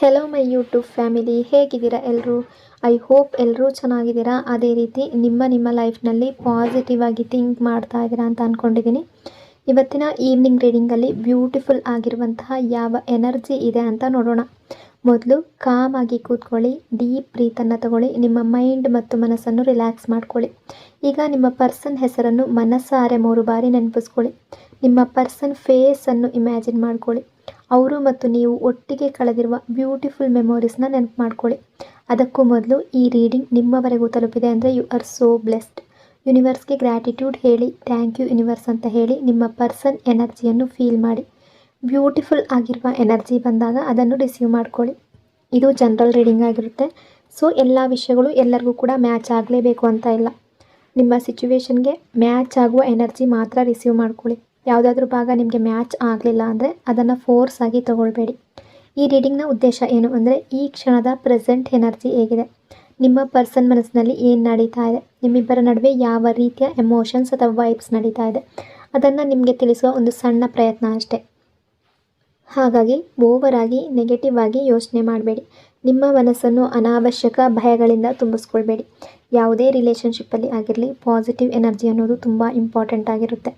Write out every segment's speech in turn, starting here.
Hello my YouTube family, ಹೇಗಿದ್ದೀರಾ ಎಲ್ಲರೂ? I hope ಎಲ್ಲರೂ ಚೆನ್ನಾಗಿದ್ದೀರಾ. ಅದೇ ರೀತಿ ನಿಮ್ಮ ಲೈಫ್ನಲ್ಲಿ ಪಾಸಿಟಿವ್ ಆಗಿ ಥಿಂಕ್ ಮಾಡ್ತಾ ಇದ್ದೀರಾ ಅಂತ ಅಂದ್ಕೊಂಡಿದ್ದೀನಿ. ಇವತ್ತಿನ ಈವ್ನಿಂಗ್ ರೀಡಿಂಗಲ್ಲಿ ಬ್ಯೂಟಿಫುಲ್ ಆಗಿರುವಂತಹ ಯಾವ ಎನರ್ಜಿ ಇದೆ ಅಂತ ನೋಡೋಣ. ಮೊದಲು ಕಾಮ್ ಆಗಿ ಕೂತ್ಕೊಳ್ಳಿ, ಡೀಪ್ ಬ್ರೀತನ್ನು ತಗೊಳ್ಳಿ, ನಿಮ್ಮ ಮೈಂಡ್ ಮತ್ತು ಮನಸ್ಸನ್ನು ರಿಲ್ಯಾಕ್ಸ್ ಮಾಡ್ಕೊಳ್ಳಿ. ಈಗ ನಿಮ್ಮ ಪರ್ಸನ್ ಹೆಸರನ್ನು ಮನಸ್ಸಾರೆ 3 ಬಾರಿ ನೆನಪಿಸ್ಕೊಳ್ಳಿ. ನಿಮ್ಮ ಪರ್ಸನ್ ಫೇಸನ್ನು ಇಮ್ಯಾಜಿನ್ ಮಾಡ್ಕೊಳ್ಳಿ. ಅವರು ಮತ್ತು ನೀವು ಒಟ್ಟಿಗೆ ಕಳೆದಿರುವ ಬ್ಯೂಟಿಫುಲ್ ಮೆಮೊರೀಸ್ನ ನೆನಪು ಮಾಡ್ಕೊಳ್ಳಿ. ಅದಕ್ಕೂ ಮೊದಲು ಈ ರೀಡಿಂಗ್ ನಿಮ್ಮವರೆಗೂ ತಲುಪಿದೆ ಅಂದರೆ ಯು ಆರ್ ಸೋ ಬ್ಲೆಸ್ಡ್. ಯೂನಿವರ್ಸ್ಗೆ ಗ್ರ್ಯಾಟಿಟ್ಯೂಡ್ ಹೇಳಿ, ಥ್ಯಾಂಕ್ ಯು ಯೂನಿವರ್ಸ್ ಅಂತ ಹೇಳಿ ನಿಮ್ಮ ಪರ್ಸನ್ ಎನರ್ಜಿಯನ್ನು ಫೀಲ್ ಮಾಡಿ. ಬ್ಯೂಟಿಫುಲ್ ಆಗಿರುವ ಎನರ್ಜಿ ಬಂದಾಗ ಅದನ್ನು ರಿಸೀವ್ ಮಾಡ್ಕೊಳ್ಳಿ. ಇದು ಜನರಲ್ ರೀಡಿಂಗ್ ಆಗಿರುತ್ತೆ. ಸೊ ಎಲ್ಲ ವಿಷಯಗಳು ಎಲ್ಲರಿಗೂ ಕೂಡ ಮ್ಯಾಚ್ ಆಗಲೇಬೇಕು ಅಂತ ಇಲ್ಲ. ನಿಮ್ಮ ಸಿಚುವೇಶನ್ಗೆ ಮ್ಯಾಚ್ ಆಗುವ ಎನರ್ಜಿ ಮಾತ್ರ ರಿಸೀವ್ ಮಾಡ್ಕೊಳ್ಳಿ. ಯಾವುದಾದ್ರೂ ಭಾಗ ನಿಮಗೆ ಮ್ಯಾಚ್ ಆಗಲಿಲ್ಲ ಅಂದರೆ ಅದನ್ನು ಫೋರ್ಸ್ ಆಗಿ ತಗೊಳ್ಬೇಡಿ. ಈ ರೀಡಿಂಗ್ನ ಉದ್ದೇಶ ಏನು ಅಂದರೆ, ಈ ಕ್ಷಣದ ಪ್ರೆಸೆಂಟ್ ಎನರ್ಜಿ ಹೇಗಿದೆ, ನಿಮ್ಮ ಪರ್ಸನ್ ಮನಸ್ಸಿನಲ್ಲಿ ಏನು ನಡೀತಾ ಇದೆ, ನಿಮ್ಮಿಬ್ಬರ ನಡುವೆ ಯಾವ ರೀತಿಯ ಎಮೋಷನ್ಸ್ ಅಥವಾ ವೈಬ್ಸ್ ನಡೀತಾ ಇದೆ, ಅದನ್ನು ನಿಮಗೆ ತಿಳಿಸುವ ಒಂದು ಸಣ್ಣ ಪ್ರಯತ್ನ ಅಷ್ಟೇ. ಹಾಗಾಗಿ ಓವರಾಗಿ ನೆಗೆಟಿವ್ ಆಗಿ ಯೋಚನೆ ಮಾಡಬೇಡಿ. ನಿಮ್ಮ ಮನಸ್ಸನ್ನು ಅನಾವಶ್ಯಕ ಭಯಗಳಿಂದ ತುಂಬಿಸ್ಕೊಳ್ಬೇಡಿ. ಯಾವುದೇ ರಿಲೇಷನ್ಶಿಪ್ಪಲ್ಲಿ ಆಗಿರಲಿ, ಪಾಸಿಟಿವ್ ಎನರ್ಜಿ ಅನ್ನೋದು ತುಂಬ ಇಂಪಾರ್ಟೆಂಟ್ ಆಗಿರುತ್ತೆ.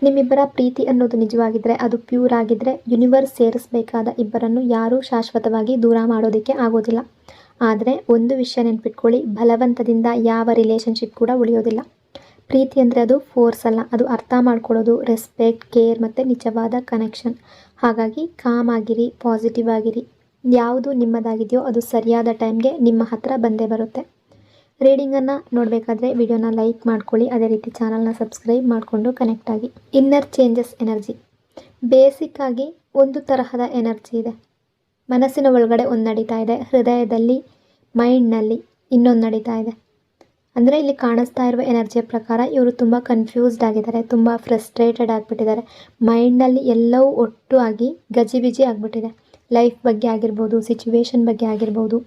ನಿಮ್ಮಿಬ್ಬರ ಪ್ರೀತಿ ಅನ್ನೋದು ನಿಜವಾಗಿದ್ದರೆ, ಅದು ಪ್ಯೂರ್ ಆಗಿದ್ದರೆ, ಯೂನಿವರ್ಸ್ ಸೇರಿಸಬೇಕಾದ ಇಬ್ಬರನ್ನು ಯಾರೂ ಶಾಶ್ವತವಾಗಿ ದೂರ ಮಾಡೋದಕ್ಕೆ ಆಗೋದಿಲ್ಲ. ಆದರೆ ಒಂದು ವಿಷಯ ನೆನ್ಪಿಟ್ಕೊಳ್ಳಿ, ಬಲವಂತದಿಂದ ಯಾವ ರಿಲೇಷನ್ಶಿಪ್ ಕೂಡ ಉಳಿಯೋದಿಲ್ಲ. ಪ್ರೀತಿ ಅಂದರೆ ಅದು ಫೋರ್ಸ್ ಅಲ್ಲ, ಅದು ಅರ್ಥ ಮಾಡ್ಕೊಳ್ಳೋದು, ರೆಸ್ಪೆಕ್ಟ್, ಕೇರ್ ಮತ್ತು ನಿಜವಾದ ಕನೆಕ್ಷನ್. ಹಾಗಾಗಿ ಕಾಮ್ ಆಗಿರಿ, ಪಾಸಿಟಿವ್ ಆಗಿರಿ. ಯಾವುದು ನಿಮ್ಮದಾಗಿದೆಯೋ ಅದು ಸರಿಯಾದ ಟೈಮ್ಗೆ ನಿಮ್ಮ ಹತ್ರ ಬಂದೇ ಬರುತ್ತೆ. ರೀಡಿಂಗನ್ನು ನೋಡಬೇಕಾದ್ರೆ ವಿಡಿಯೋನ ಲೈಕ್ ಮಾಡ್ಕೊಳ್ಳಿ. ಅದೇ ರೀತಿ ಚಾನಲ್ನ ಸಬ್ಸ್ಕ್ರೈಬ್ ಮಾಡಿಕೊಂಡು ಕನೆಕ್ಟ್ ಆಗಿ. ಇನ್ನರ್ ಚೇಂಜಸ್ ಎನರ್ಜಿ ಬೇಸಿಕ್ ಆಗಿ ಒಂದು ತರಹದ ಎನರ್ಜಿ ಇದೆ. ಮನಸ್ಸಿನ ಒಳಗಡೆ ಒಂದು ನಡೀತಾ ಇದೆ, ಹೃದಯದಲ್ಲಿ, ಮೈಂಡ್ನಲ್ಲಿ ಇನ್ನೊಂದು ನಡೀತಾ ಇದೆ. ಅಂದರೆ ಇಲ್ಲಿ ಕಾಣಿಸ್ತಾ ಇರುವ ಎನರ್ಜಿಯ ಪ್ರಕಾರ ಇವರು ತುಂಬ ಕನ್ಫ್ಯೂಸ್ಡ್ ಆಗಿದ್ದಾರೆ, ತುಂಬ ಫ್ರಸ್ಟ್ರೇಟೆಡ್ ಆಗಿಬಿಟ್ಟಿದ್ದಾರೆ. ಮೈಂಡ್ನಲ್ಲಿ ಎಲ್ಲವೂ ಒಟ್ಟು ಆಗಿ ಗಜಿಬಿಜಿ ಆಗಿಬಿಟ್ಟಿದೆ. ಲೈಫ್ ಬಗ್ಗೆ ಆಗಿರ್ಬೋದು, ಸಿಚುವೇಶನ್ ಬಗ್ಗೆ ಆಗಿರ್ಬೋದು.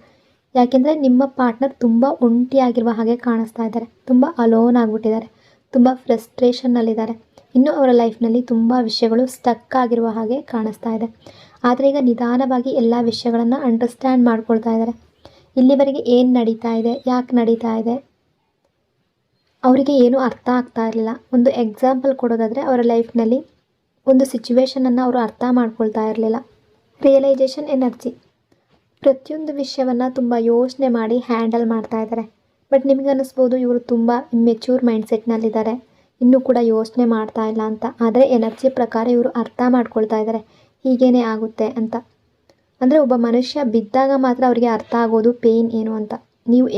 ಯಾಕೆಂದರೆ ನಿಮ್ಮ ಪಾರ್ಟ್ನರ್ ತುಂಬ ಒಂಟಿಯಾಗಿರುವ ಹಾಗೆ ಕಾಣಿಸ್ತಾ ಇದ್ದಾರೆ, ತುಂಬ ಅಲೋನ್ ಆಗಿಬಿಟ್ಟಿದ್ದಾರೆ, ತುಂಬ ಫ್ರಸ್ಟ್ರೇಷನ್ನಲ್ಲಿದ್ದಾರೆ. ಇನ್ನೂ ಅವರ ಲೈಫ್ನಲ್ಲಿ ತುಂಬ ವಿಷಯಗಳು ಸ್ಟಕ್ ಆಗಿರುವ ಹಾಗೆ ಕಾಣಿಸ್ತಾ ಇದೆ. ಆದರೆ ಈಗ ನಿಧಾನವಾಗಿ ಎಲ್ಲ ವಿಷಯಗಳನ್ನು ಅಂಡರ್ಸ್ಟ್ಯಾಂಡ್ ಮಾಡ್ಕೊಳ್ತಾ ಇದ್ದಾರೆ. ಇಲ್ಲಿವರೆಗೆ ಏನು ನಡೀತಾ ಇದೆ, ಯಾಕೆ ನಡೀತಾ ಇದೆ, ಅವರಿಗೆ ಏನೂ ಅರ್ಥ ಆಗ್ತಾ ಇರಲಿಲ್ಲ. ಒಂದು ಎಕ್ಸಾಂಪಲ್ ಕೊಡೋದಾದರೆ, ಅವರ ಲೈಫ್ನಲ್ಲಿ ಒಂದು ಸಿಚುವೇಶನನ್ನು ಅವರು ಅರ್ಥ ಮಾಡ್ಕೊಳ್ತಾ ಇರಲಿಲ್ಲ. ರಿಯಲೈಸೇಷನ್ ಎನರ್ಜಿ ಪ್ರತಿಯೊಂದು ವಿಷಯವನ್ನು ತುಂಬ ಯೋಚನೆ ಮಾಡಿ ಹ್ಯಾಂಡಲ್ ಮಾಡ್ತಾ ಇದ್ದಾರೆ. ಬಟ್ ನಿಮಗೆ ಅನ್ನಿಸ್ಬೋದು ಇವರು ತುಂಬ ಇಮ್ಮೆಚ್ಯೂರ್ ಮೈಂಡ್ಸೆಟ್ನಲ್ಲಿದ್ದಾರೆ, ಇನ್ನೂ ಕೂಡ ಯೋಚನೆ ಮಾಡ್ತಾ ಇಲ್ಲ ಅಂತ. ಆದರೆ ಎನರ್ಜಿ ಪ್ರಕಾರ ಇವರು ಅರ್ಥ ಮಾಡ್ಕೊಳ್ತಾ ಇದ್ದಾರೆ, ಹೀಗೇನೇ ಆಗುತ್ತೆ ಅಂತ. ಅಂದರೆ ಒಬ್ಬ ಮನುಷ್ಯ ಬಿದ್ದಾಗ ಮಾತ್ರ ಅವರಿಗೆ ಅರ್ಥ ಆಗೋದು ಪೇಯ್ನ್ ಏನು ಅಂತ. ನೀವು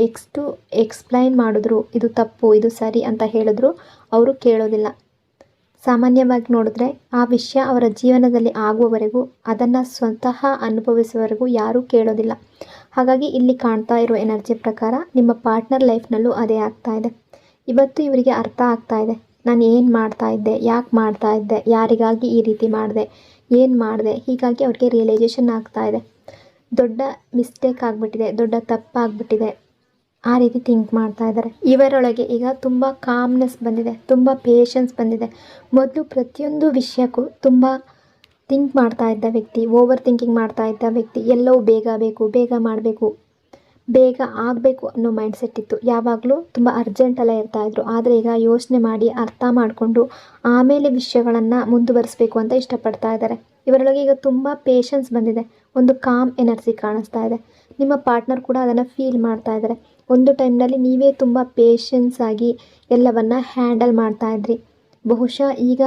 ಎಕ್ಸ್ಪ್ಲೈನ್ ಮಾಡಿದ್ರು, ಇದು ತಪ್ಪು, ಇದು ಸರಿ ಅಂತ ಹೇಳಿದ್ರು ಅವರು ಕೇಳೋದಿಲ್ಲ. ಸಾಮಾನ್ಯವಾಗಿ ನೋಡಿದ್ರೆ ಆ ವಿಷಯ ಅವರ ಜೀವನದಲ್ಲಿ ಆಗುವವರೆಗೂ, ಅದನ್ನು ಸ್ವತಃ ಅನುಭವಿಸುವವರೆಗೂ ಯಾರೂ ಕೇಳೋದಿಲ್ಲ. ಹಾಗಾಗಿ ಇಲ್ಲಿ ಕಾಣ್ತಾ ಇರೋ ಎನರ್ಜಿ ಪ್ರಕಾರ ನಿಮ್ಮ ಪಾರ್ಟ್ನರ್ ಲೈಫ್ನಲ್ಲೂ ಅದೇ ಆಗ್ತಾ ಇದೆ. ಇವತ್ತು ಇವರಿಗೆ ಅರ್ಥ ಆಗ್ತಾ ಇದೆ, ನಾನು ಏನು ಮಾಡ್ತಾ ಇದ್ದೆ, ಯಾಕೆ ಮಾಡ್ತಾ ಇದ್ದೆ, ಯಾರಿಗಾಗಿ ಈ ರೀತಿ ಮಾಡಿದೆ, ಏನು ಮಾಡಿದೆ. ಹೀಗಾಗಿ ಅವ್ರಿಗೆ ರಿಯಲೈಸೇಷನ್ ಆಗ್ತಾ ಇದೆ, ದೊಡ್ಡ ಮಿಸ್ಟೇಕ್ ಆಗಿಬಿಟ್ಟಿದೆ, ದೊಡ್ಡ ತಪ್ಪಾಗ್ಬಿಟ್ಟಿದೆ. ಆ ರೀತಿ ಥಿಂಕ್ ಮಾಡ್ತಾ ಇದ್ದಾರೆ. ಇವರೊಳಗೆ ಈಗ ತುಂಬ ಕಾಮ್ನೆಸ್ ಬಂದಿದೆ, ತುಂಬ ಪೇಷನ್ಸ್ ಬಂದಿದೆ. ಮೊದಲು ಪ್ರತಿಯೊಂದು ವಿಷಯಕ್ಕೂ ತುಂಬ ಥಿಂಕ್ ಮಾಡ್ತಾ ಇದ್ದ ವ್ಯಕ್ತಿ, ಓವರ್ ಥಿಂಕಿಂಗ್ ಮಾಡ್ತಾ ಇದ್ದ ವ್ಯಕ್ತಿ, ಎಲ್ಲವೂ ಬೇಗ ಬೇಕು, ಬೇಗ ಮಾಡಬೇಕು, ಬೇಗ ಆಗಬೇಕು ಅನ್ನೋ ಮೈಂಡ್ಸೆಟ್ ಇತ್ತು. ಯಾವಾಗಲೂ ತುಂಬ ಅರ್ಜೆಂಟೆಲ್ಲ ಇರ್ತಾಯಿದ್ರು. ಆದರೆ ಈಗ ಯೋಚನೆ ಮಾಡಿ ಅರ್ಥ ಮಾಡಿಕೊಂಡು ಆಮೇಲೆ ವಿಷಯಗಳನ್ನು ಮುಂದುವರಿಸಬೇಕು ಅಂತ ಇಷ್ಟಪಡ್ತಾ ಇದ್ದಾರೆ. ಇವರೊಳಗೆ ಈಗ ತುಂಬ ಪೇಷನ್ಸ್ ಬಂದಿದೆ, ಒಂದು ಕಾಮ್ ಎನರ್ಜಿ ಕಾಣಿಸ್ತಾ ಇದೆ. ನಿಮ್ಮ ಪಾರ್ಟ್ನರ್ ಕೂಡ ಅದನ್ನು ಫೀಲ್ ಮಾಡ್ತಾ ಇದ್ದಾರೆ. ಒಂದು ಟೈಮ್ನಲ್ಲಿ ನೀವೇ ತುಂಬ ಪೇಷನ್ಸ್ ಆಗಿ ಎಲ್ಲವನ್ನು ಹ್ಯಾಂಡಲ್ ಮಾಡ್ತಾ ಇದ್ರಿ. ಬಹುಶಃ ಈಗ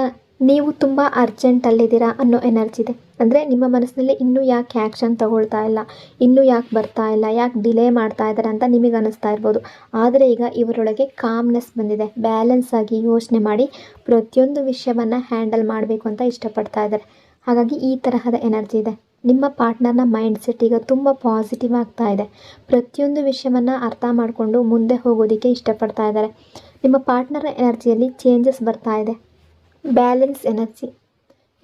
ನೀವು ತುಂಬ ಅರ್ಜೆಂಟಲ್ಲಿದ್ದೀರಾ ಅನ್ನೋ ಎನರ್ಜಿ ಇದೆ. ಅಂದರೆ ನಿಮ್ಮ ಮನಸ್ಸಿನಲ್ಲಿ ಇನ್ನೂ ಯಾಕೆ ಆ್ಯಕ್ಷನ್ ತಗೊಳ್ತಾ ಇಲ್ಲ, ಇನ್ನೂ ಯಾಕೆ ಬರ್ತಾ ಇಲ್ಲ, ಯಾಕೆ ಡಿಲೇ ಮಾಡ್ತಾ ಇದ್ದಾರೆ ಅಂತ ನಿಮಗೆ ಅನ್ನಿಸ್ತಾ ಇರ್ಬೋದು. ಆದರೆ ಈಗ ಇವರೊಳಗೆ ಕಾಮ್ನೆಸ್ ಬಂದಿದೆ, ಬ್ಯಾಲೆನ್ಸ್ ಆಗಿ ಯೋಚನೆ ಮಾಡಿ ಪ್ರತಿಯೊಂದು ವಿಷಯವನ್ನು ಹ್ಯಾಂಡಲ್ ಮಾಡಬೇಕು ಅಂತ ಇಷ್ಟಪಡ್ತಾ ಇದ್ದಾರೆ. ಹಾಗಾಗಿ ಈ ತರಹದ ಎನರ್ಜಿ ಇದೆ. ನಿಮ್ಮ ಪಾರ್ಟ್ನರ್ನ ಮೈಂಡ್ಸೆಟ್ ಈಗ ತುಂಬ ಪಾಸಿಟಿವ್ ಆಗ್ತಾ ಇದೆ. ಪ್ರತಿಯೊಂದು ವಿಷಯವನ್ನು ಅರ್ಥ ಮಾಡಿಕೊಂಡು ಮುಂದೆ ಹೋಗೋದಕ್ಕೆ ಇಷ್ಟಪಡ್ತಾ ಇದ್ದಾರೆ. ನಿಮ್ಮ ಪಾರ್ಟ್ನರ್ ಎನರ್ಜಿಯಲ್ಲಿ ಚೇಂಜಸ್ ಬರ್ತಾ ಇದೆ. ಬ್ಯಾಲೆನ್ಸ್ ಎನರ್ಜಿ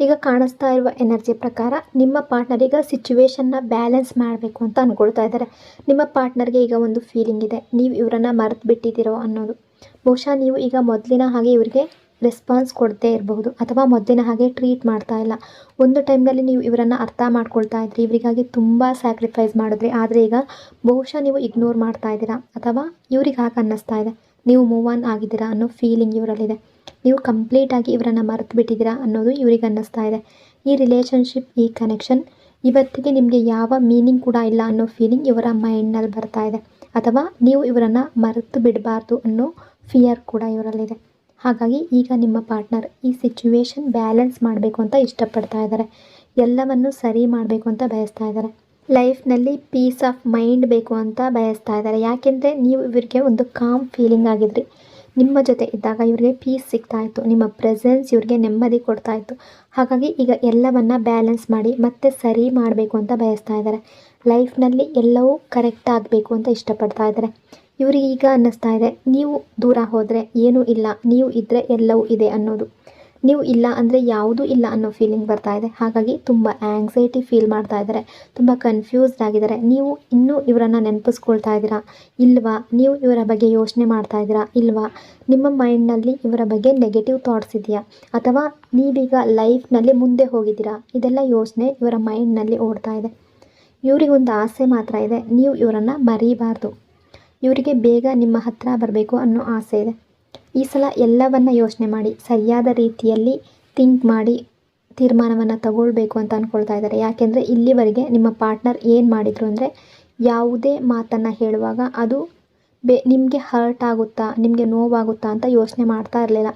ಈಗ ಕಾಣಿಸ್ತಾ ಇರುವ ಎನರ್ಜಿ ಪ್ರಕಾರ ನಿಮ್ಮ ಪಾರ್ಟ್ನರ್ ಈಗ ಸಿಚುವೇಶನ್ನ ಬ್ಯಾಲೆನ್ಸ್ ಮಾಡಬೇಕು ಅಂತ ಅಂದ್ಕೊಳ್ತಾ ಇದ್ದಾರೆ. ನಿಮ್ಮ ಪಾರ್ಟ್ನರ್ಗೆ ಈಗ ಒಂದು ಫೀಲಿಂಗ್ ಇದೆ, ನೀವು ಇವರನ್ನು ಮರೆತು ಬಿಟ್ಟಿದ್ದೀರೋ ಅನ್ನೋದು. ಬಹುಶಃ ನೀವು ಈಗ ಮೊದಲಿನ ಹಾಗೆ ಇವರಿಗೆ ರೆಸ್ಪಾನ್ಸ್ ಕೊಡದೇ ಇರಬಹುದು ಅಥವಾ ಮೊದಲಿನ ಹಾಗೆ ಟ್ರೀಟ್ ಮಾಡ್ತಾ ಇಲ್ಲ. ಒಂದು ಟೈಮ್ನಲ್ಲಿ ನೀವು ಇವರನ್ನು ಅರ್ಥ ಮಾಡ್ಕೊಳ್ತಾ ಇದ್ರಿ, ಇವರಿಗಾಗಿ ತುಂಬ ಸ್ಯಾಕ್ರಿಫೈಸ್ ಮಾಡಿದ್ರಿ. ಆದರೆ ಈಗ ಬಹುಶಃ ನೀವು ಇಗ್ನೋರ್ ಮಾಡ್ತಾ ಇದ್ದೀರಾ ಅಥವಾ ಇವ್ರಿಗೆ ಹಾಗೆ ಅನ್ನಿಸ್ತಾ ಇದೆ, ನೀವು ಮೂವ್ ಆನ್ ಆಗಿದ್ದೀರಾ ಅನ್ನೋ ಫೀಲಿಂಗ್ ಇವರಲ್ಲಿದೆ. ನೀವು ಕಂಪ್ಲೀಟಾಗಿ ಇವರನ್ನು ಮರೆತು ಬಿಟ್ಟಿದ್ದೀರಾ ಅನ್ನೋದು ಇವ್ರಿಗೆ ಅನ್ನಿಸ್ತಾ ಇದೆ. ಈ ರಿಲೇಷನ್ಶಿಪ್, ಈ ಕನೆಕ್ಷನ್ ಇವತ್ತಿಗೆ ನಿಮಗೆ ಯಾವ ಮೀನಿಂಗ್ ಕೂಡ ಇಲ್ಲ ಅನ್ನೋ ಫೀಲಿಂಗ್ ಇವರ ಮೈಂಡ್ನಲ್ಲಿ ಬರ್ತಾ ಇದೆ. ಅಥವಾ ನೀವು ಇವರನ್ನು ಮರೆತು ಬಿಡಬಾರ್ದು ಅನ್ನೋ ಫಿಯರ್ ಕೂಡ ಇವರಲ್ಲಿದೆ. ಹಾಗಾಗಿ ಈಗ ನಿಮ್ಮ ಪಾರ್ಟ್ನರ್ ಈ ಸಿಚುವೇಶನ್ ಬ್ಯಾಲೆನ್ಸ್ ಮಾಡಬೇಕು ಅಂತ ಇಷ್ಟಪಡ್ತಾ ಇದ್ದಾರೆ. ಎಲ್ಲವನ್ನು ಸರಿ ಮಾಡಬೇಕು ಅಂತ ಬಯಸ್ತಾ ಇದ್ದಾರೆ. ಲೈಫ್ನಲ್ಲಿ ಪೀಸ್ ಆಫ್ ಮೈಂಡ್ ಬೇಕು ಅಂತ ಬಯಸ್ತಾ ಇದ್ದಾರೆ. ಯಾಕೆಂದರೆ ನೀವು ಇವರಿಗೆ ಒಂದು ಕಾಮ್ ಫೀಲಿಂಗ್ ಆಗಿದ್ರಿ. ನಿಮ್ಮ ಜೊತೆ ಇದ್ದಾಗ ಇವರಿಗೆ ಪೀಸ್ ಸಿಗ್ತಾ ಇತ್ತು, ನಿಮ್ಮ ಪ್ರೆಸೆನ್ಸ್ ಇವ್ರಿಗೆ ನೆಮ್ಮದಿ ಕೊಡ್ತಾ ಇತ್ತು. ಹಾಗಾಗಿ ಈಗ ಎಲ್ಲವನ್ನು ಬ್ಯಾಲೆನ್ಸ್ ಮಾಡಿ ಮತ್ತೆ ಸರಿ ಮಾಡಬೇಕು ಅಂತ ಬಯಸ್ತಾ ಇದ್ದಾರೆ. ಲೈಫ್ನಲ್ಲಿ ಎಲ್ಲವೂ ಕರೆಕ್ಟ್ ಆಗಬೇಕು ಅಂತ ಇಷ್ಟಪಡ್ತಾ ಇದ್ದಾರೆ. ಇವರಿಗೆ ಈಗ ಅನ್ನಿಸ್ತಾ ಇದೆ, ನೀವು ದೂರ ಹೋದರೆ ಏನೂ ಇಲ್ಲ, ನೀವು ಇದ್ದರೆ ಎಲ್ಲವೂ ಇದೆ ಅನ್ನೋದು. ನೀವು ಇಲ್ಲ ಅಂದರೆ ಯಾವುದೂ ಇಲ್ಲ ಅನ್ನೋ ಫೀಲಿಂಗ್ ಬರ್ತಾ ಇದೆ. ಹಾಗಾಗಿ ತುಂಬ ಆ್ಯಂಗ್ಸೈಟಿ ಫೀಲ್ ಮಾಡ್ತಾ ಇದ್ದಾರೆ, ತುಂಬ ಕನ್ಫ್ಯೂಸ್ಡ್ ಆಗಿದ್ದಾರೆ. ನೀವು ಇನ್ನೂ ಇವರನ್ನು ನೆನಪಿಸ್ಕೊಳ್ತಾ ಇದ್ದೀರಾ ಇಲ್ವಾ? ನೀವು ಇವರ ಬಗ್ಗೆ ಯೋಚನೆ ಮಾಡ್ತಾ ಇದ್ದೀರಾ ಇಲ್ವಾ? ನಿಮ್ಮ ಮೈಂಡ್ನಲ್ಲಿ ಇವರ ಬಗ್ಗೆ ನೆಗೆಟಿವ್ ಥಾಟ್ಸ್ ಇದೆಯಾ ಅಥವಾ ನೀವೀಗ ಲೈಫ್ನಲ್ಲಿ ಮುಂದೆ ಹೋಗಿದ್ದೀರಾ? ಇದೆಲ್ಲ ಯೋಚನೆ ಇವರ ಮೈಂಡ್ನಲ್ಲಿ ಓಡ್ತಾ ಇದೆ. ಇವರಿಗೊಂದು ಆಸೆ ಮಾತ್ರ ಇದೆ, ನೀವು ಇವರನ್ನು ಮರೀಬಾರ್ದು. ಇವರಿಗೆ ಬೇಗ ನಿಮ್ಮ ಹತ್ರ ಬರಬೇಕು ಅನ್ನೋ ಆಸೆ ಇದೆ. ಈ ಸಲ ಎಲ್ಲವನ್ನು ಯೋಚನೆ ಮಾಡಿ ಸರಿಯಾದ ರೀತಿಯಲ್ಲಿ ಥಿಂಕ್ ಮಾಡಿ ತೀರ್ಮಾನವನ್ನು ತಗೊಳ್ಬೇಕು ಅಂತ ಅಂದ್ಕೊಳ್ತಾ ಇದ್ದಾರೆ. ಯಾಕೆಂದರೆ ಇಲ್ಲಿವರೆಗೆ ನಿಮ್ಮ ಪಾರ್ಟ್ನರ್ ಏನು ಮಾಡಿದರು ಅಂದರೆ, ಯಾವುದೇ ಮಾತನ್ನು ಹೇಳುವಾಗ ಅದು ನಿಮಗೆ ಹರ್ಟ್ ಆಗುತ್ತಾ, ನಿಮಗೆ ನೋವಾಗುತ್ತಾ ಅಂತ ಯೋಚನೆ ಮಾಡ್ತಾ ಇರಲಿಲ್ಲ.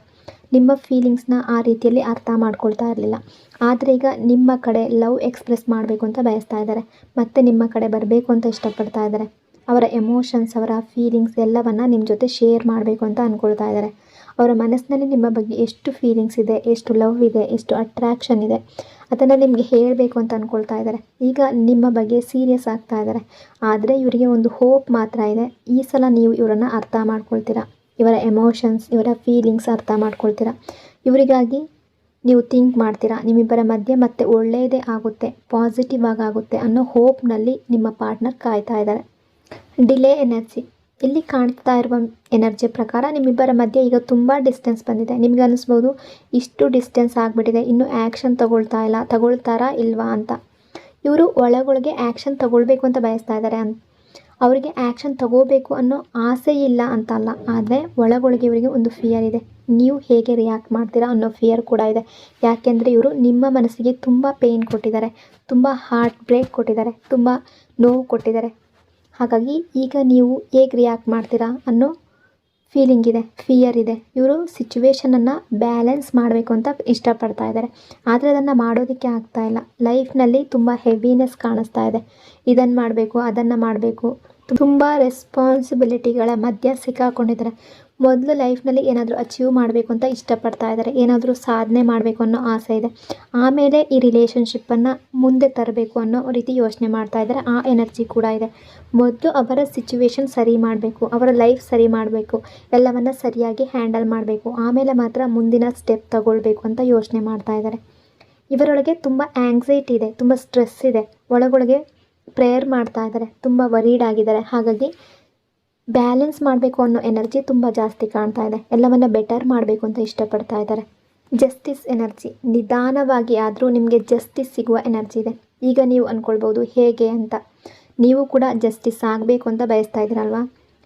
ನಿಮ್ಮ ಫೀಲಿಂಗ್ಸ್ನ ಆ ರೀತಿಯಲ್ಲಿ ಅರ್ಥ ಮಾಡ್ಕೊಳ್ತಾ ಇರಲಿಲ್ಲ. ಆದರೆ ಈಗ ನಿಮ್ಮ ಕಡೆ ಲವ್ ಎಕ್ಸ್ಪ್ರೆಸ್ ಮಾಡಬೇಕು ಅಂತ ಬಯಸ್ತಾ ಇದ್ದಾರೆ. ಮತ್ತು ನಿಮ್ಮ ಕಡೆ ಬರಬೇಕು ಅಂತ ಇಷ್ಟಪಡ್ತಾ ಇದ್ದಾರೆ. ಅವರ ಎಮೋಷನ್ಸ್, ಅವರ ಫೀಲಿಂಗ್ಸ್ ಎಲ್ಲವನ್ನು ನಿಮ್ಮ ಜೊತೆ ಶೇರ್ ಮಾಡಬೇಕು ಅಂತ ಅಂದ್ಕೊಳ್ತಾ ಇದ್ದಾರೆ. ಅವರ ಮನಸ್ಸಿನಲ್ಲಿ ನಿಮ್ಮ ಬಗ್ಗೆ ಎಷ್ಟು ಫೀಲಿಂಗ್ಸ್ ಇದೆ, ಎಷ್ಟು ಲವ್ ಇದೆ, ಎಷ್ಟು ಅಟ್ರ್ಯಾಕ್ಷನ್ ಇದೆ, ಅದನ್ನು ನಿಮಗೆ ಹೇಳಬೇಕು ಅಂತ ಅಂದ್ಕೊಳ್ತಾ ಇದ್ದಾರೆ. ಈಗ ನಿಮ್ಮ ಬಗ್ಗೆ ಸೀರಿಯಸ್ ಆಗ್ತಾ ಇದ್ದಾರೆ. ಆದರೆ ಇವರಿಗೆ ಒಂದು ಹೋಪ್ ಮಾತ್ರ ಇದೆ, ಈ ಸಲ ನೀವು ಇವರನ್ನು ಅರ್ಥ ಮಾಡ್ಕೊಳ್ತೀರಾ, ಇವರ ಎಮೋಷನ್ಸ್, ಇವರ ಫೀಲಿಂಗ್ಸ್ ಅರ್ಥ ಮಾಡ್ಕೊಳ್ತೀರಾ, ಇವರಿಗಾಗಿ ನೀವು ಥಿಂಕ್ ಮಾಡ್ತೀರಾ, ನಿಮ್ಮಿಬ್ಬರ ಮಧ್ಯೆ ಮತ್ತೆ ಒಳ್ಳೆಯದೇ ಆಗುತ್ತೆ, ಪಾಸಿಟಿವ್ ಆಗುತ್ತೆ ಅನ್ನೋ ಹೋಪ್ನಲ್ಲಿ ನಿಮ್ಮ ಪಾರ್ಟ್ನರ್ ಕಾಯ್ತಾ ಇದ್ದಾರೆ. ಡಿಲೇ ಎನರ್ಜಿ, ಇಲ್ಲಿ ಕಾಣ್ತಾ ಇರುವ ಎನರ್ಜಿ ಪ್ರಕಾರ ನಿಮ್ಮಿಬ್ಬರ ಮಧ್ಯೆ ಈಗ ತುಂಬ ಡಿಸ್ಟೆನ್ಸ್ ಬಂದಿದೆ. ನಿಮ್ಗೆ ಅನ್ನಿಸ್ಬೋದು ಇಷ್ಟು ಡಿಸ್ಟೆನ್ಸ್ ಆಗಿಬಿಟ್ಟಿದೆ, ಇನ್ನೂ ಆ್ಯಕ್ಷನ್ ತಗೊಳ್ತಾರಾ ಇಲ್ವಾ ಅಂತ. ಇವರು ಒಳಗೊಳಗೆ ಆ್ಯಕ್ಷನ್ ತಗೊಳ್ಬೇಕು ಅಂತ ಬಯಸ್ತಾ ಇದ್ದಾರೆ. ಅವರಿಗೆ ಆ್ಯಕ್ಷನ್ ತಗೋಬೇಕು ಅನ್ನೋ ಆಸೆ ಇಲ್ಲ ಅಂತಲ್ಲ, ಆದರೆ ಒಳಗೊಳಗೆ ಇವರಿಗೆ ಒಂದು ಫಿಯರ್ ಇದೆ. ನೀವು ಹೇಗೆ ರಿಯಾಕ್ಟ್ ಮಾಡ್ತೀರಾ ಅನ್ನೋ ಫಿಯರ್ ಕೂಡ ಇದೆ. ಯಾಕೆಂದರೆ ಇವರು ನಿಮ್ಮ ಮನಸ್ಸಿಗೆ ತುಂಬ ಪೇಯ್ನ್ ಕೊಟ್ಟಿದ್ದಾರೆ, ತುಂಬ ಹಾರ್ಟ್ ಬ್ರೇಕ್ ಕೊಟ್ಟಿದ್ದಾರೆ, ತುಂಬ ನೋವು ಕೊಟ್ಟಿದ್ದಾರೆ. ಹಾಗಾಗಿ ಈಗ ನೀವು ಹೇಗೆ ರಿಯಾಕ್ಟ್ ಮಾಡ್ತೀರಾ ಅನ್ನೋ ಫೀಲಿಂಗ್ ಇದೆ, ಫಿಯರ್ ಇದೆ. ಇವರು ಸಿಚುವೇಶನನ್ನು ಬ್ಯಾಲೆನ್ಸ್ ಮಾಡಬೇಕು ಅಂತ ಇಷ್ಟಪಡ್ತಾ ಇದ್ದಾರೆ. ಆದರೆ ಅದನ್ನು ಮಾಡೋದಕ್ಕೆ ಆಗ್ತಾ ಇಲ್ಲ. ಲೈಫ್ನಲ್ಲಿ ತುಂಬ ಹೆವಿನೆಸ್ ಕಾಣಿಸ್ತಾ ಇದೆ. ಇದನ್ನು ಮಾಡಬೇಕು, ಅದನ್ನು ಮಾಡಬೇಕು, ತುಂಬ ರೆಸ್ಪಾನ್ಸಿಬಿಲಿಟಿಗಳ ಮಧ್ಯೆ ಸಿಕ್ಕಾಕೊಂಡಿದ್ದಾರೆ. ಮೊದಲು ಲೈಫ್ನಲ್ಲಿ ಏನಾದರೂ ಅಚೀವ್ ಮಾಡಬೇಕು ಅಂತ ಇಷ್ಟಪಡ್ತಾ ಇದ್ದಾರೆ, ಏನಾದರೂ ಸಾಧನೆ ಮಾಡಬೇಕು ಅನ್ನೋ ಆಸೆ ಇದೆ. ಆಮೇಲೆ ಈ ರಿಲೇಷನ್ಶಿಪ್ಪನ್ನು ಮುಂದೆ ತರಬೇಕು ಅನ್ನೋ ರೀತಿ ಯೋಚನೆ ಮಾಡ್ತಾ ಇದ್ದಾರೆ. ಆ ಎನರ್ಜಿ ಕೂಡ ಇದೆ. ಮೊದಲು ಅವರ ಸಿಚುವೇಶನ್ ಸರಿ ಮಾಡಬೇಕು, ಅವರ ಲೈಫ್ ಸರಿ ಮಾಡಬೇಕು, ಎಲ್ಲವನ್ನು ಸರಿಯಾಗಿ ಹ್ಯಾಂಡಲ್ ಮಾಡಬೇಕು, ಆಮೇಲೆ ಮಾತ್ರ ಮುಂದಿನ ಸ್ಟೆಪ್ ತಗೊಳ್ಬೇಕು ಅಂತ ಯೋಚನೆ ಮಾಡ್ತಾ ಇದ್ದಾರೆ. ಇವರೊಳಗೆ ತುಂಬ ಆ್ಯಂಗ್ಸೈಟಿ ಇದೆ, ತುಂಬ ಸ್ಟ್ರೆಸ್ ಇದೆ, ಒಳಗೊಳಗೆ ಪ್ರೇಯರ್ ಮಾಡ್ತಾ ಇದ್ದಾರೆ, ತುಂಬ ವರೀಡ್ ಆಗಿದ್ದಾರೆ. ಹಾಗಾಗಿ ಬ್ಯಾಲೆನ್ಸ್ ಮಾಡಬೇಕು ಅನ್ನೋ ಎನರ್ಜಿ ತುಂಬ ಜಾಸ್ತಿ ಕಾಣ್ತಾ ಇದೆ. ಎಲ್ಲವನ್ನು ಬೆಟರ್ ಮಾಡಬೇಕು ಅಂತ ಇಷ್ಟಪಡ್ತಾ ಇದ್ದಾರೆ. ಜಸ್ಟಿಸ್ ಎನರ್ಜಿ, ನಿಧಾನವಾಗಿ ಆದರೂ ನಿಮಗೆ ಜಸ್ಟಿಸ್ ಸಿಗುವ ಎನರ್ಜಿ ಇದೆ. ಈಗ ನೀವು ಅಂದ್ಕೊಳ್ಬೋದು ಹೇಗೆ ಅಂತ. ನೀವು ಕೂಡ ಜಸ್ಟಿಸ್ ಆಗಬೇಕು ಅಂತ ಬಯಸ್ತಾ ಇದ್ದೀರಲ್ವಾ,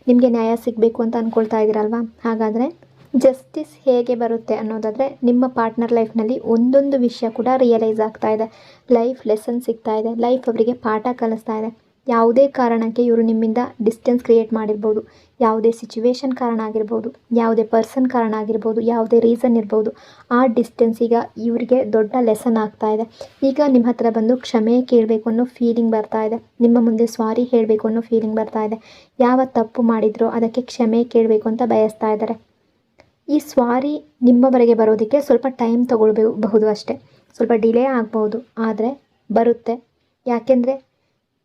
ನಿಮಗೆ ನ್ಯಾಯ ಸಿಗಬೇಕು ಅಂತ ಅಂದ್ಕೊಳ್ತಾ ಇದ್ದೀರಲ್ವಾ. ಹಾಗಾದರೆ ಜಸ್ಟಿಸ್ ಹೇಗೆ ಬರುತ್ತೆ ಅನ್ನೋದಾದರೆ, ನಿಮ್ಮ ಪಾರ್ಟ್ನರ್ ಲೈಫ್ನಲ್ಲಿ ಒಂದೊಂದು ವಿಷಯ ಕೂಡ ರಿಯಲೈಸ್ ಆಗ್ತಾ ಇದೆ, ಲೈಫ್ ಲೆಸನ್ ಸಿಗ್ತಾ ಇದೆ, ಲೈಫ್ ಅವರಿಗೆ ಪಾಠ ಕಲಿಸ್ತಾ ಇದೆ. ಯಾವುದೇ ಕಾರಣಕ್ಕೆ ಇವರು ನಿಮ್ಮಿಂದ ಡಿಸ್ಟೆನ್ಸ್ ಕ್ರಿಯೇಟ್ ಮಾಡಿರ್ಬೋದು, ಯಾವುದೇ ಸಿಚುವೇಶನ್ ಕಾರಣ ಆಗಿರ್ಬೋದು, ಯಾವುದೇ ಪರ್ಸನ್ ಕಾರಣ ಆಗಿರ್ಬೋದು, ಯಾವುದೇ ರೀಸನ್ ಇರ್ಬೋದು. ಆ ಡಿಸ್ಟೆನ್ಸ್ ಈಗ ಇವರಿಗೆ ದೊಡ್ಡ ಲೆಸನ್ ಆಗ್ತಾ ಇದೆ. ಈಗ ನಿಮ್ಮ ಹತ್ರ ಬಂದು ಕ್ಷಮೆ ಕೇಳಬೇಕು ಅನ್ನೋ ಫೀಲಿಂಗ್ ಬರ್ತಾ ಇದೆ, ನಿಮ್ಮ ಮುಂದೆ ಸಾರಿ ಹೇಳಬೇಕು ಅನ್ನೋ ಫೀಲಿಂಗ್ ಬರ್ತಾ ಇದೆ. ಯಾವ ತಪ್ಪು ಮಾಡಿದ್ರೋ ಅದಕ್ಕೆ ಕ್ಷಮೆ ಕೇಳಬೇಕು ಅಂತ ಬಯಸ್ತಾ ಇದ್ದಾರೆ. ಈ ಸಾರಿ ನಿಮ್ಮವರೆಗೆ ಬರೋದಕ್ಕೆ ಸ್ವಲ್ಪ ಟೈಮ್ ತಗೊಳ್ಬಹುದು ಅಷ್ಟೇ, ಸ್ವಲ್ಪ ಡಿಲೇ ಆಗ್ಬೋದು, ಆದರೆ ಬರುತ್ತೆ. ಯಾಕೆಂದರೆ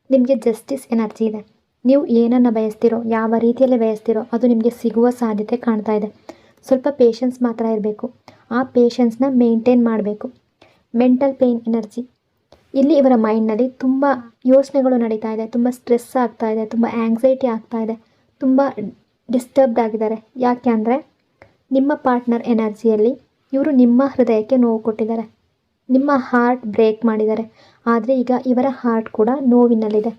ನಿಮಗೆ ಜಸ್ಟಿಸ್ ಎನರ್ಜಿ ಇದೆ. ನೀವು ಏನನ್ನು ಬಯಸ್ತೀರೋ, ಯಾವ ರೀತಿಯಲ್ಲಿ ಬಯಸ್ತೀರೋ ಅದು ನಿಮಗೆ ಸಿಗುವ ಸಾಧ್ಯತೆ ಕಾಣ್ತಾ ಇದೆ. ಸ್ವಲ್ಪ ಪೇಷನ್ಸ್ ಮಾತ್ರ ಇರಬೇಕು. ಆ ಪೇಷನ್ಸ್ನ ಮೇಂಟೈನ್ ಮಾಡಬೇಕು. ಮೆಂಟಲ್ ಪೇಯ್ನ್ ಎನರ್ಜಿ, ಇಲ್ಲಿ ಇವರ ಮೈಂಡ್ನಲ್ಲಿ ತುಂಬ ಯೋಚನೆಗಳು ನಡೀತಾ ಇದೆ, ತುಂಬ ಸ್ಟ್ರೆಸ್ ಆಗ್ತಾ ಇದೆ, ತುಂಬ ಆ್ಯಂಗ್ಸೈಟಿ ಆಗ್ತಾ ಇದೆ, ತುಂಬ ಡಿಸ್ಟರ್ಬ್ಡ್ ಆಗಿದ್ದಾರೆ. ಯಾಕೆ ಅಂದರೆ ನಿಮ್ಮ ಪಾರ್ಟ್ನರ್ ಎನರ್ಜಿಯಲ್ಲಿ ಇವರು ನಿಮ್ಮ ಹೃದಯಕ್ಕೆ ನೋವು ಕೊಟ್ಟಿದ್ದಾರೆ, ನಿಮ್ಮ ಹಾರ್ಟ್ ಬ್ರೇಕ್ ಮಾಡಿದ್ದಾರೆ. ಆದರೆ ಈಗ ಇವರ ಹಾರ್ಟ್ ಕೂಡ ನೋವಿನಲ್ಲಿದೆ.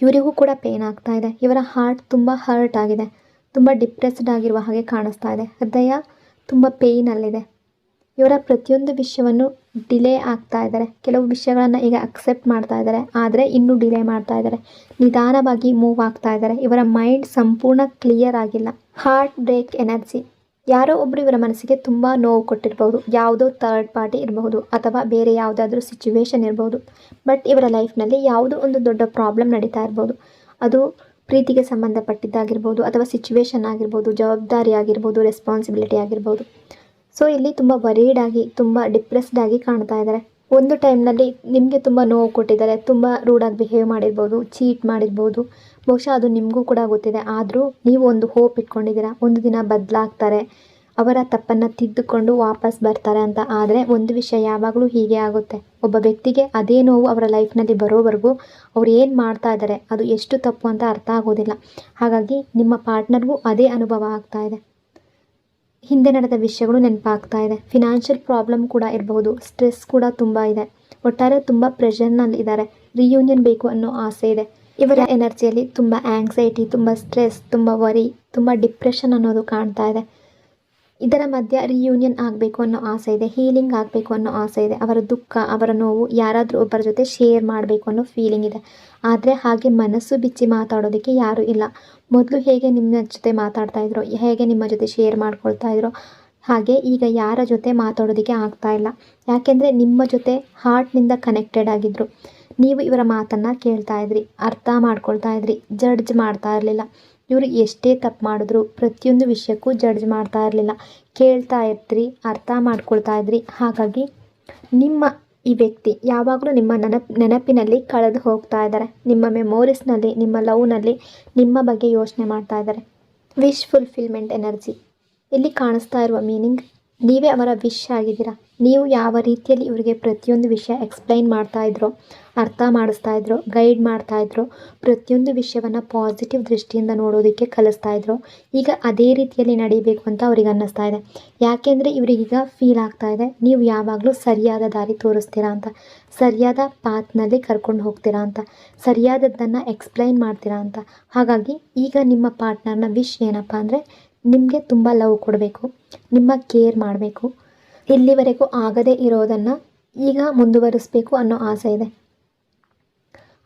ಇವರಿಗೂ ಕೂಡ ಪೇನ್ ಆಗ್ತಾ ಇದೆ. ಇವರ ಹಾರ್ಟ್ ತುಂಬ ಹರ್ಟ್ ಆಗಿದೆ, ತುಂಬ ಡಿಪ್ರೆಸ್ಡ್ ಆಗಿರುವ ಹಾಗೆ ಕಾಣಿಸ್ತಾ ಇದೆ. ಹೃದಯ ತುಂಬ ಪೇಯ್ನಲ್ಲಿದೆ. ಇವರ ಪ್ರತಿಯೊಂದು ವಿಷಯವನ್ನು ಡಿಲೇ ಆಗ್ತಾ ಇದ್ದಾರೆ. ಕೆಲವು ವಿಷಯಗಳನ್ನು ಈಗ ಅಕ್ಸೆಪ್ಟ್ ಮಾಡ್ತಾ ಇದ್ದಾರೆ, ಆದರೆ ಇನ್ನೂ ಡಿಲೇ ಮಾಡ್ತಾ ಇದ್ದಾರೆ. ನಿಧಾನವಾಗಿ ಮೂವ್ ಆಗ್ತಾ ಇದ್ದಾರೆ. ಇವರ ಮೈಂಡ್ ಸಂಪೂರ್ಣ ಕ್ಲಿಯರ್ ಆಗಿಲ್ಲ. Heartbreak energy. ಯಾರೋ ಒಬ್ಬರು ಇವರ ಮನಸ್ಸಿಗೆ ತುಂಬ ನೋವು ಕೊಟ್ಟಿರ್ಬೋದು. ಯಾವುದೋ ಥರ್ಡ್ ಪಾರ್ಟಿ ಇರಬಹುದು ಅಥವಾ ಬೇರೆ ಯಾವುದಾದ್ರೂ ಸಿಚುವೇಶನ್ ಇರ್ಬೋದು. ಬಟ್ ಇವರ ಲೈಫ್ನಲ್ಲಿ ಯಾವುದೋ ಒಂದು ದೊಡ್ಡ ಪ್ರಾಬ್ಲಮ್ ನಡೀತಾ ಇರ್ಬೋದು. ಅದು ಪ್ರೀತಿಗೆ ಸಂಬಂಧಪಟ್ಟಿದ್ದಾಗಿರ್ಬೋದು ಅಥವಾ ಸಿಚುವೇಶನ್ ಆಗಿರ್ಬೋದು, ಜವಾಬ್ದಾರಿ ಆಗಿರ್ಬೋದು, ರೆಸ್ಪಾನ್ಸಿಬಿಲಿಟಿ ಆಗಿರ್ಬೋದು. ಸೊ ಇಲ್ಲಿ ತುಂಬ ವರೀಡ್ ಆಗಿ, ತುಂಬ ಡಿಪ್ರೆಸ್ಡ್ ಆಗಿ ಕಾಣ್ತಾ ಇದ್ದಾರೆ. ಒಂದು ಟೈಮ್ನಲ್ಲಿ ನಿಮಗೆ ತುಂಬ ನೋವು ಕೊಟ್ಟಿದ್ದಾರೆ, ತುಂಬ ರೂಡಾಗಿ ಬಿಹೇವ್ ಮಾಡಿರ್ಬೋದು, ಚೀಟ್ ಮಾಡಿರ್ಬೋದು. ಬಹುಶಃ ಅದು ನಿಮಗೂ ಕೂಡ ಗೊತ್ತಿದೆ. ಆದರೂ ನೀವು ಒಂದು ಹೋಪ್ ಇಟ್ಕೊಂಡಿದ್ದೀರಾ, ಒಂದು ದಿನ ಬದಲಾಗ್ತಾರೆ, ಅವರ ತಪ್ಪನ್ನು ತಿದ್ದುಕೊಂಡು ವಾಪಸ್ ಬರ್ತಾರೆ ಅಂತ. ಆದರೆ ಒಂದು ವಿಷಯ ಯಾವಾಗಲೂ ಹೀಗೆ ಆಗುತ್ತೆ. ಒಬ್ಬ ವ್ಯಕ್ತಿಗೆ ಅದೇ ನೋವು ಅವರ ಲೈಫ್ನಲ್ಲಿ ಬರೋವರೆಗೂ ಅವ್ರು ಏನು ಮಾಡ್ತಾ ಇದ್ದಾರೆ, ಅದು ಎಷ್ಟು ತಪ್ಪು ಅಂತ ಅರ್ಥ ಆಗೋದಿಲ್ಲ. ಹಾಗಾಗಿ ನಿಮ್ಮ ಪಾರ್ಟ್ನರ್ಗೂ ಅದೇ ಅನುಭವ ಆಗ್ತಾ ಇದೆ. ಹಿಂದೆ ನಡೆದ ವಿಷಯಗಳು ನೆನಪಾಗ್ತಾ ಇದೆ. ಫಿನಾನ್ಷಿಯಲ್ ಪ್ರಾಬ್ಲಮ್ ಕೂಡ ಇರಬಹುದು, ಸ್ಟ್ರೆಸ್ ಕೂಡ ತುಂಬ ಇದೆ. ಒಟ್ಟಾರೆ ತುಂಬ ಪ್ರೆಷರ್ನಲ್ಲಿ ಇದ್ದಾರೆ. ರಿಯೂನಿಯನ್ ಬೇಕು ಅನ್ನೋ ಆಸೆ ಇದೆ. ಇವರ ಎನರ್ಜಿಯಲ್ಲಿ ತುಂಬ ಆಂಗ್ಸೈಟಿ, ತುಂಬ ಸ್ಟ್ರೆಸ್, ತುಂಬ ವರಿ, ತುಂಬ ಡಿಪ್ರೆಷನ್ ಅನ್ನೋದು ಕಾಣ್ತಾ ಇದೆ. ಇದರ ಮಧ್ಯೆ ರಿಯೂನಿಯನ್ ಆಗಬೇಕು ಅನ್ನೋ ಆಸೆ ಇದೆ, ಹೀಲಿಂಗ್ ಆಗಬೇಕು ಅನ್ನೋ ಆಸೆ ಇದೆ. ಅವರ ದುಃಖ, ಅವರ ನೋವು ಯಾರಾದರೂ ಒಬ್ಬರ ಜೊತೆ ಶೇರ್ ಮಾಡಬೇಕು ಅನ್ನೋ ಫೀಲಿಂಗ್ ಇದೆ. ಆದರೆ ಹಾಗೆ ಮನಸ್ಸು ಬಿಚ್ಚಿ ಮಾತಾಡೋದಕ್ಕೆ ಯಾರೂ ಇಲ್ಲ. ಮೊದಲು ಹೇಗೆ ನಿಮ್ಮ ಜೊತೆ ಮಾತಾಡ್ತಾ ಇದ್ರು, ಹೇಗೆ ನಿಮ್ಮ ಜೊತೆ ಶೇರ್ ಮಾಡ್ಕೊಳ್ತಾ ಇದ್ರು, ಹಾಗೆ ಈಗ ಯಾರ ಜೊತೆ ಮಾತಾಡೋದಕ್ಕೆ ಆಗ್ತಾ ಇಲ್ಲ. ಯಾಕೆಂದರೆ ನಿಮ್ಮ ಜೊತೆ ಹಾರ್ಟ್ನಿಂದ ಕನೆಕ್ಟೆಡ್ ಆಗಿದ್ದರು. ನೀವು ಇವರ ಮಾತನ್ನು ಕೇಳ್ತಾ ಇದ್ರಿ, ಅರ್ಥ ಮಾಡ್ಕೊಳ್ತಾ ಇದ್ರಿ, ಜಡ್ಜ್ ಮಾಡ್ತಾ ಇರಲಿಲ್ಲ. ಇವರು ಎಷ್ಟೇ ತಪ್ಪು ಮಾಡಿದ್ರು ಪ್ರತಿಯೊಂದು ವಿಷಯಕ್ಕೂ ಜಡ್ಜ್ ಮಾಡ್ತಾ ಇರಲಿಲ್ಲ. ಕೇಳ್ತಾ ಇದ್ರಿ, ಅರ್ಥ ಮಾಡ್ಕೊಳ್ತಾ ಇದ್ರಿ. ಹಾಗಾಗಿ ನಿಮ್ಮ ಈ ವ್ಯಕ್ತಿ ಯಾವಾಗಲೂ ನಿಮ್ಮ ನೆನಪಿನಲ್ಲಿ ಕಳೆದು ಹೋಗ್ತಾ ಇದ್ದಾರೆ. ನಿಮ್ಮ ಮೆಮೊರೀಸ್ನಲ್ಲಿ, ನಿಮ್ಮ ಲವ್ನಲ್ಲಿ ನಿಮ್ಮ ಬಗ್ಗೆ ಯೋಚನೆ ಮಾಡ್ತಾ ಇದ್ದಾರೆ. Wish fulfilment energy. ಇಲ್ಲಿ ಕಾಣಿಸ್ತಾ ಇರುವ ಮೀನಿಂಗ್, ನೀವೇ ಅವರ ವಿಶ್ ಆಗಿದ್ದೀರಾ. ನೀವು ಯಾವ ರೀತಿಯಲ್ಲಿ ಇವರಿಗೆ ಪ್ರತಿಯೊಂದು ವಿಷಯ ಎಕ್ಸ್ಪ್ಲೈನ್ ಮಾಡ್ತಾ ಇದ್ರೋ, ಅರ್ಥ ಮಾಡಿಸ್ತಾ ಇದ್ರೋ, ಗೈಡ್ ಮಾಡ್ತಾ ಇದ್ರೋ, ಪ್ರತಿಯೊಂದು ವಿಷಯವನ್ನು ಪಾಸಿಟಿವ್ ದೃಷ್ಟಿಯಿಂದ ನೋಡೋದಕ್ಕೆ ಕಲಿಸ್ತಾ ಇದ್ರೋ, ಈಗ ಅದೇ ರೀತಿಯಲ್ಲಿ ನಡೀಬೇಕು ಅಂತ ಅವ್ರಿಗೆ ಅನ್ನಿಸ್ತಾ ಇದೆ. ಯಾಕೆಂದರೆ ಇವರಿಗೀಗ ಫೀಲ್ ಆಗ್ತಾ ಇದೆ, ನೀವು ಯಾವಾಗಲೂ ಸರಿಯಾದ ದಾರಿ ತೋರಿಸ್ತೀರಾ ಅಂತ, ಸರಿಯಾದ ಪಾತ್ನಲ್ಲಿ ಕರ್ಕೊಂಡು ಹೋಗ್ತೀರಾ ಅಂತ, ಸರಿಯಾದದ್ದನ್ನು ಎಕ್ಸ್ಪ್ಲೈನ್ ಮಾಡ್ತೀರಾ ಅಂತ. ಹಾಗಾಗಿ ಈಗ ನಿಮ್ಮ ಪಾರ್ಟ್ನರ್ನ ವಿಶ್ ಏನಪ್ಪ ಅಂದರೆ, ನಿಮಗೆ ತುಂಬ ಲವ್ ಕೊಡಬೇಕು, ನಿಮ್ಮ ಕೇರ್ ಮಾಡಬೇಕು, ಇಲ್ಲಿವರೆಗೂ ಆಗದೇ ಇರೋದನ್ನು ಈಗ ಮುಂದುವರಿಸಬೇಕು ಅನ್ನೋ ಆಸೆ ಇದೆ.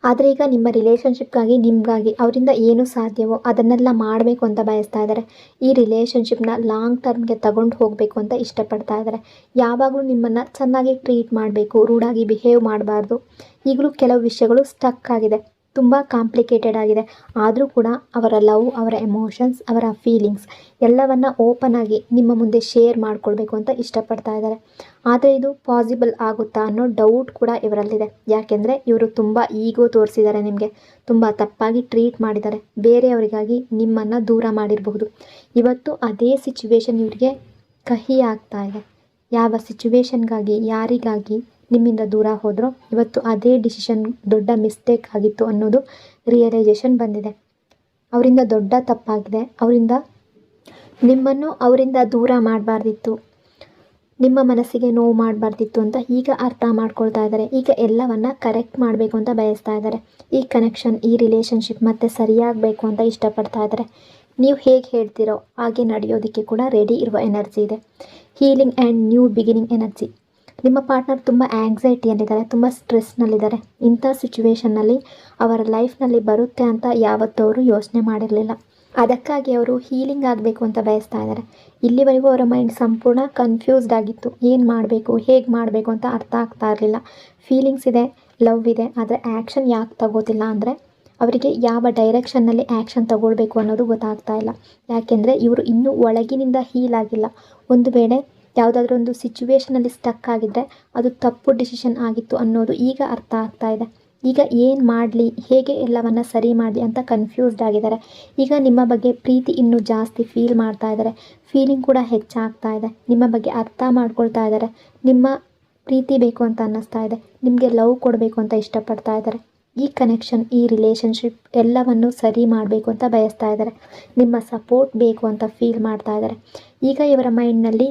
ಆದರೆ ಈಗ ನಿಮ್ಮ ರಿಲೇಷನ್ಶಿಪ್ಗಾಗಿ, ನಿಮಗಾಗಿ ಅವರಿಂದ ಏನು ಸಾಧ್ಯವೋ ಅದನ್ನೆಲ್ಲ ಮಾಡಬೇಕು ಅಂತ ಬಯಸ್ತಾ ಇದ್ದಾರೆ. ಈ ರಿಲೇಷನ್ಶಿಪ್ನ ಲಾಂಗ್ ಟರ್ಮ್ಗೆ ತಗೊಂಡು ಹೋಗಬೇಕು ಅಂತ ಇಷ್ಟಪಡ್ತಾ ಇದ್ದಾರೆ. ಯಾವಾಗಲೂ ನಿಮ್ಮನ್ನು ಚೆನ್ನಾಗಿ ಟ್ರೀಟ್ ಮಾಡಬೇಕು, ರೂಢಾಗಿ ಬಿಹೇವ್ ಮಾಡಬಾರ್ದು. ಈಗಲೂ ಕೆಲವು ವಿಷಯಗಳು ಸ್ಟಕ್ ಆಗಿದೆ, ತುಂಬ ಕಾಂಪ್ಲಿಕೇಟೆಡ್ ಆಗಿದೆ. ಆದರೂ ಕೂಡ ಅವರ ಲವ್, ಅವರ ಎಮೋಷನ್ಸ್, ಅವರ ಫೀಲಿಂಗ್ಸ್ ಎಲ್ಲವನ್ನು ಓಪನ್ ಆಗಿ ನಿಮ್ಮ ಮುಂದೆ ಶೇರ್ ಮಾಡ್ಕೊಳ್ಬೇಕು ಅಂತ ಇಷ್ಟಪಡ್ತಾ ಇದ್ದಾರೆ. ಆದರೆ ಇದು ಪಾಸಿಬಲ್ ಆಗುತ್ತಾ ಅನ್ನೋ ಡೌಟ್ ಕೂಡ ಇವರಲ್ಲಿದೆ. ಯಾಕೆಂದರೆ ಇವರು ತುಂಬ ಈಗೋ ತೋರಿಸಿದ್ದಾರೆ, ನಿಮಗೆ ತುಂಬ ತಪ್ಪಾಗಿ ಟ್ರೀಟ್ ಮಾಡಿದ್ದಾರೆ, ಬೇರೆಯವರಿಗಾಗಿ ನಿಮ್ಮನ್ನು ದೂರ ಮಾಡಿರಬಹುದು. ಇವತ್ತು ಅದೇ ಸಿಚುವೇಶನ್ ಇವರಿಗೆ ಕಹಿ ಆಗ್ತಾ ಇದೆ. ಯಾವ ಸಿಚುವೇಶನ್ಗಾಗಿ, ಯಾರಿಗಾಗಿ ನಿಮ್ಮಿಂದ ದೂರ ಹೋದರೂ ಇವತ್ತು ಅದೇ ಡಿಸಿಷನ್ ದೊಡ್ಡ ಮಿಸ್ಟೇಕ್ ಆಗಿತ್ತು ಅನ್ನೋದು ರಿಯಲೈಸೇಷನ್ ಬಂದಿದೆ. ಅವರಿಂದ ದೊಡ್ಡ ತಪ್ಪಾಗಿದೆ, ನಿಮ್ಮನ್ನು ಅವರಿಂದ ದೂರ ಮಾಡಬಾರ್ದಿತ್ತು, ನಿಮ್ಮ ಮನಸ್ಸಿಗೆ ನೋವು ಮಾಡಬಾರ್ದಿತ್ತು ಅಂತ ಈಗ ಅರ್ಥ ಮಾಡ್ಕೊಳ್ತಾ ಇದ್ದಾರೆ. ಈಗ ಎಲ್ಲವನ್ನು ಕರೆಕ್ಟ್ ಮಾಡಬೇಕು ಅಂತ ಬಯಸ್ತಾ ಇದ್ದಾರೆ. ಈ ಕನೆಕ್ಷನ್, ಈ ರಿಲೇಷನ್ಶಿಪ್ ಮತ್ತೆ ಸರಿಯಾಗಬೇಕು ಅಂತ ಇಷ್ಟಪಡ್ತಾ ಇದ್ದಾರೆ. ನೀವು ಹೇಗೆ ಹೇಳ್ತೀರೋ ಹಾಗೆ ನಡೆಯೋದಕ್ಕೆ ಕೂಡ ರೆಡಿ ಇರುವ ಎನರ್ಜಿ ಇದೆ. Healing and new beginning energy. ನಿಮ್ಮ ಪಾರ್ಟ್ನರ್ ತುಂಬ ಆ್ಯಂಗ್ಸೈಟಿಯಲ್ಲಿದ್ದಾರೆ, ತುಂಬ ಸ್ಟ್ರೆಸ್ನಲ್ಲಿದ್ದಾರೆ. ಇಂಥ ಸಿಚುವೇಷನ್ನಲ್ಲಿ ಅವರ ಲೈಫ್ನಲ್ಲಿ ಬರುತ್ತೆ ಅಂತ ಯಾವತ್ತೂ ಅವರು ಯೋಚನೆ ಮಾಡಿರಲಿಲ್ಲ. ಅದಕ್ಕಾಗಿ ಅವರು ಹೀಲಿಂಗ್ ಆಗಬೇಕು ಅಂತ ಬಯಸ್ತಾ ಇದ್ದಾರೆ. ಇಲ್ಲಿವರೆಗೂ ಅವರ ಮೈಂಡ್ ಸಂಪೂರ್ಣ ಕನ್ಫ್ಯೂಸ್ಡ್ ಆಗಿತ್ತು. ಏನು ಮಾಡಬೇಕು, ಹೇಗೆ ಮಾಡಬೇಕು ಅಂತ ಅರ್ಥ ಆಗ್ತಾ ಇರಲಿಲ್ಲ. ಫೀಲಿಂಗ್ಸ್ ಇದೆ, ಲವ್ ಇದೆ, ಆದರೆ ಆ್ಯಕ್ಷನ್ ಯಾಕೆ ತಗೋತಿಲ್ಲ ಅಂದರೆ ಅವರಿಗೆ ಯಾವ ಡೈರೆಕ್ಷನ್ನಲ್ಲಿ ಆ್ಯಕ್ಷನ್ ತಗೊಳ್ಬೇಕು ಅನ್ನೋದು ಗೊತ್ತಾಗ್ತಾ ಇಲ್ಲ. ಯಾಕೆಂದರೆ ಇವರು ಇನ್ನೂ ಒಳಗಿನಿಂದ ಹೀಲ್ ಆಗಿಲ್ಲ. ಒಂದು ವೇಳೆ ಯಾವುದಾದ್ರೂ ಒಂದು ಸಿಚುವೇಷನಲ್ಲಿ ಸ್ಟಕ್ ಆಗಿದ್ದರೆ ಅದು ತಪ್ಪು ಡಿಸಿಷನ್ ಆಗಿತ್ತು ಅನ್ನೋದು ಈಗ ಅರ್ಥ ಆಗ್ತಾ ಇದೆ. ಈಗ ಏನು ಮಾಡಲಿ, ಹೇಗೆ ಎಲ್ಲವನ್ನು ಸರಿ ಮಾಡಲಿ ಅಂತ ಕನ್ಫ್ಯೂಸ್ಡ್ ಆಗಿದ್ದಾರೆ. ಈಗ ನಿಮ್ಮ ಬಗ್ಗೆ ಪ್ರೀತಿ ಇನ್ನೂ ಜಾಸ್ತಿ ಫೀಲ್ ಮಾಡ್ತಾ ಇದ್ದಾರೆ. ಫೀಲಿಂಗ್ ಕೂಡ ಹೆಚ್ಚಾಗ್ತಾ ಇದೆ. ನಿಮ್ಮ ಬಗ್ಗೆ ಅರ್ಥ ಮಾಡ್ಕೊಳ್ತಾ ಇದ್ದಾರೆ. ನಿಮ್ಮ ಪ್ರೀತಿ ಬೇಕು ಅಂತ ಅನ್ನಿಸ್ತಾ ಇದೆ. ನಿಮಗೆ ಲವ್ ಕೊಡಬೇಕು ಅಂತ ಇಷ್ಟಪಡ್ತಾ ಇದ್ದಾರೆ. ಈ ಕನೆಕ್ಷನ್, ಈ ರಿಲೇಷನ್ಶಿಪ್ ಎಲ್ಲವನ್ನು ಸರಿ ಮಾಡಬೇಕು ಅಂತ ಬಯಸ್ತಾ ಇದ್ದಾರೆ. ನಿಮ್ಮ ಸಪೋರ್ಟ್ ಬೇಕು ಅಂತ ಫೀಲ್ ಮಾಡ್ತಾ ಇದ್ದಾರೆ. ಈಗ ಇವರ ಮೈಂಡ್ನಲ್ಲಿ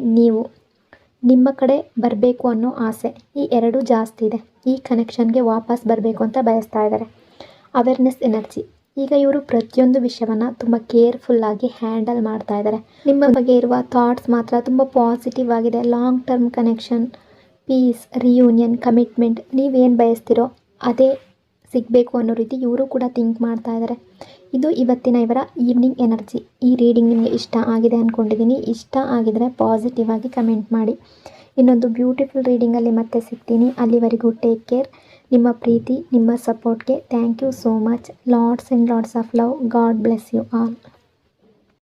ನಿಮ್ಮ ಕಡೆ ಬರಬೇಕು ಅನ್ನೋ ಆಸೆ ಈ ಎರಡೂ ಜಾಸ್ತಿ ಇದೆ. ಈ ಕನೆಕ್ಷನ್ಗೆ ವಾಪಸ್ ಬರಬೇಕು ಅಂತ ಬಯಸ್ತಾ ಇದ್ದಾರೆ. Awareness energy. ಈಗ ಇವರು ಪ್ರತಿಯೊಂದು ವಿಷಯವನ್ನು ತುಂಬ ಕೇರ್ಫುಲ್ಲಾಗಿ ಹ್ಯಾಂಡಲ್ ಮಾಡ್ತಾ ಇದ್ದಾರೆ. ನಿಮ್ಮ ಬಗ್ಗೆ ಇರುವ ಥಾಟ್ಸ್ ಮಾತ್ರ ತುಂಬ ಪಾಸಿಟಿವ್ ಆಗಿದೆ. Long term connection, peace, reunion, commitment, ನೀವೇನು ಬಯಸ್ತಿರೋ ಅದೇ ಸಿಗಬೇಕು ಅನ್ನೋ ರೀತಿ ಇವರು ಕೂಡ ಥಿಂಕ್ ಮಾಡ್ತಾ ಇದ್ದಾರೆ. ಇದು ಇವತ್ತಿನ ಇವರ ಈವ್ನಿಂಗ್ ಎನರ್ಜಿ. ಈ ರೀಡಿಂಗ್ ನಿಮಗೆ ಇಷ್ಟ ಆಗಿದೆ ಅಂದ್ಕೊಂಡಿದ್ದೀನಿ. ಇಷ್ಟ ಆಗಿದರೆ ಪಾಸಿಟಿವ್ ಆಗಿ ಕಮೆಂಟ್ ಮಾಡಿ. ಇನ್ನೊಂದು ಬ್ಯೂಟಿಫುಲ್ ರೀಡಿಂಗಲ್ಲಿ ಮತ್ತೆ ಸಿಗ್ತೀನಿ. ಅಲ್ಲಿವರೆಗೂ ಟೇಕ್ ಕೇರ್. ನಿಮ್ಮ ಪ್ರೀತಿ, ನಿಮ್ಮ ಸಪೋರ್ಟ್ಗೆ thank you so much. Lots and lots of love. God bless you all.